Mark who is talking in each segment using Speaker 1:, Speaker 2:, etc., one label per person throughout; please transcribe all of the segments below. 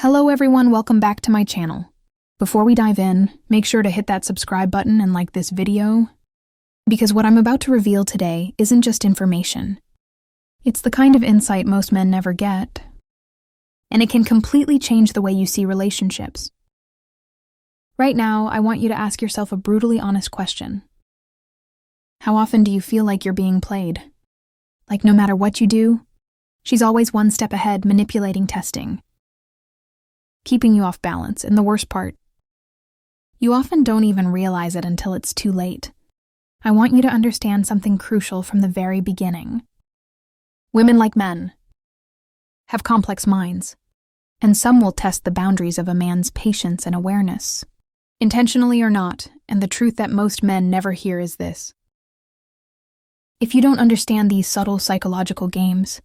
Speaker 1: Hello everyone, welcome back to my channel. Before we dive in, make sure to hit that subscribe button and like this video, because what I'm about to reveal today isn't just information. It's the kind of insight most men never get, and it can completely change the way you see relationships. Right now, I want you to ask yourself a brutally honest question. How often do you feel like you're being played? Like no matter what you do, she's always one step ahead, manipulating, testing, keeping you off balance, and the worst part, you often don't even realize it until it's too late. I want you to understand something crucial from the very beginning. Women, like men, have complex minds, and some will test the boundaries of a man's patience and awareness, intentionally or not, and the truth that most men never hear is this. If you don't understand these subtle psychological games,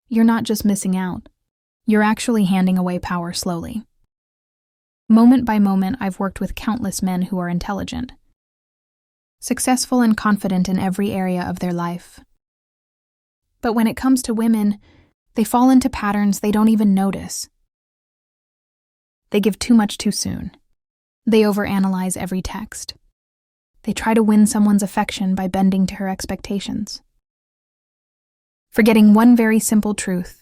Speaker 1: you're not just missing out. You're actually handing away power slowly. Moment by moment, I've worked with countless men who are intelligent, successful and confident in every area of their life. But when it comes to women, they fall into patterns they don't even notice. They give too much too soon. They overanalyze every text. They try to win someone's affection by bending to her expectations, forgetting one very simple truth.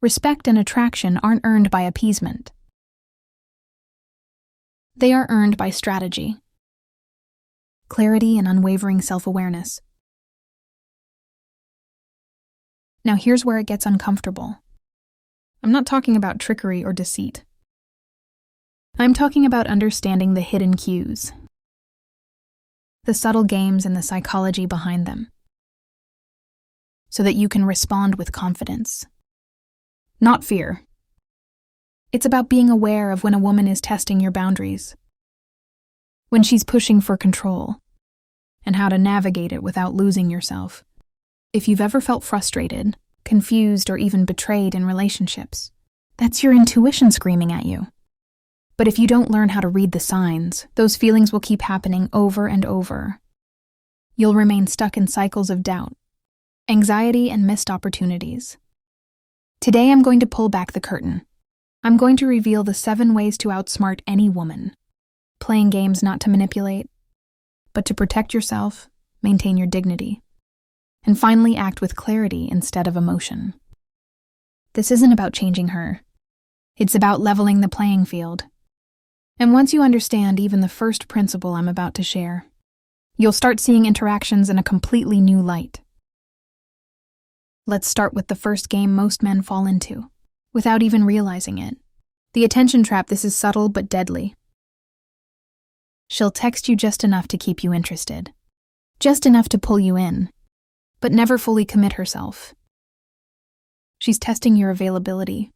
Speaker 1: Respect and attraction aren't earned by appeasement. They are earned by strategy, clarity, and unwavering self-awareness. Now here's where it gets uncomfortable. I'm not talking about trickery or deceit. I'm talking about understanding the hidden cues, the subtle games and the psychology behind them, so that you can respond with confidence. Not fear. It's about being aware of when a woman is testing your boundaries, when she's pushing for control, and how to navigate it without losing yourself. If you've ever felt frustrated, confused, or even betrayed in relationships, that's your intuition screaming at you. But if you don't learn how to read the signs, those feelings will keep happening over and over. You'll remain stuck in cycles of doubt, anxiety, and missed opportunities. Today I'm going to pull back the curtain. I'm going to reveal the 7 ways to outsmart any woman, playing games not to manipulate, but to protect yourself, maintain your dignity, and finally act with clarity instead of emotion. This isn't about changing her. It's about leveling the playing field. And once you understand even the first principle I'm about to share, you'll start seeing interactions in a completely new light. Let's start with the first game most men fall into, without even realizing it. The attention trap. This is subtle but deadly. She'll text you just enough to keep you interested, just enough to pull you in, but never fully commit herself. She's testing your availability,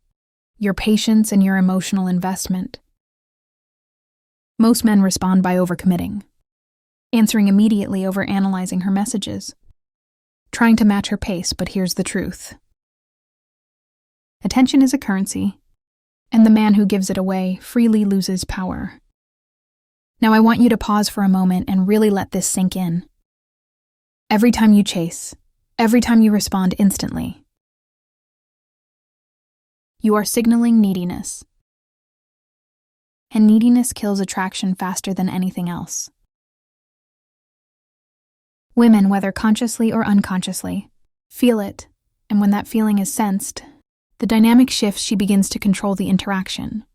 Speaker 1: your patience, and your emotional investment. Most men respond by overcommitting, answering immediately over analyzing her messages, trying to match her pace. But here's the truth. Attention is a currency, and the man who gives it away freely loses power. Now I want you to pause for a moment and really let this sink in. Every time you chase, every time you respond instantly, you are signaling neediness. And neediness kills attraction faster than anything else. Women, whether consciously or unconsciously, feel it, and when that feeling is sensed, the dynamic shifts. She begins to control the interaction.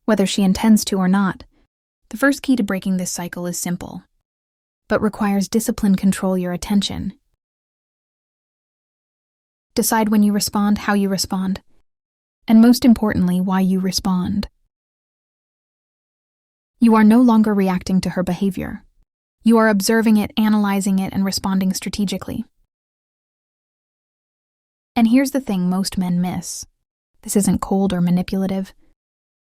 Speaker 1: Whether she intends to or not, the first key to breaking this cycle is simple, but requires discipline. Control your attention. Decide when you respond, how you respond, and most importantly, why you respond. You are no longer reacting to her behavior. You are observing it, analyzing it, and responding strategically. And here's the thing most men miss. This isn't cold or manipulative.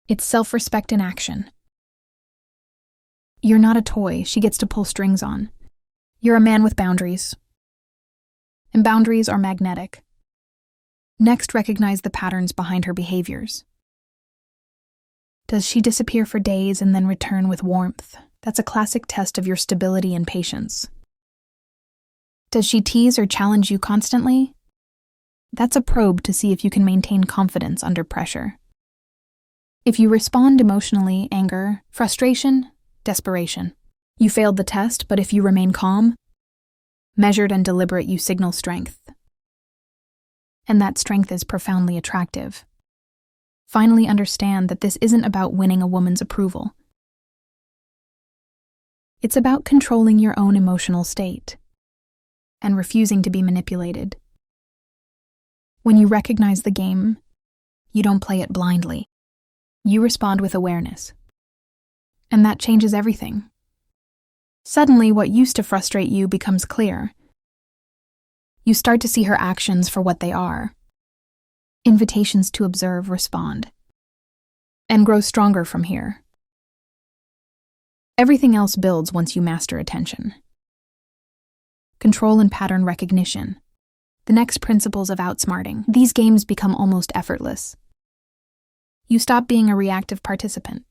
Speaker 1: It's self-respect in action. You're not a toy she gets to pull strings on. You're a man with boundaries. And boundaries are magnetic. Next, recognize the patterns behind her behaviors. Does she disappear for days and then return with warmth? That's a classic test of your stability and patience. Does she tease or challenge you constantly? That's a probe to see if you can maintain confidence under pressure. If you respond emotionally, anger, frustration, desperation, you failed the test, but if you remain calm, measured and deliberate, you signal strength. And that strength is profoundly attractive. Finally understand that this isn't about winning a woman's approval. It's about controlling your own emotional state and refusing to be manipulated. When you recognize the game, you don't play it blindly. You respond with awareness. And that changes everything. Suddenly, what used to frustrate you becomes clear. You start to see her actions for what they are. Invitations to observe, respond, and grow stronger from here. Everything else builds once you master attention. Control and pattern recognition. The next principles of outsmarting. These games become almost effortless. You stop being a reactive participant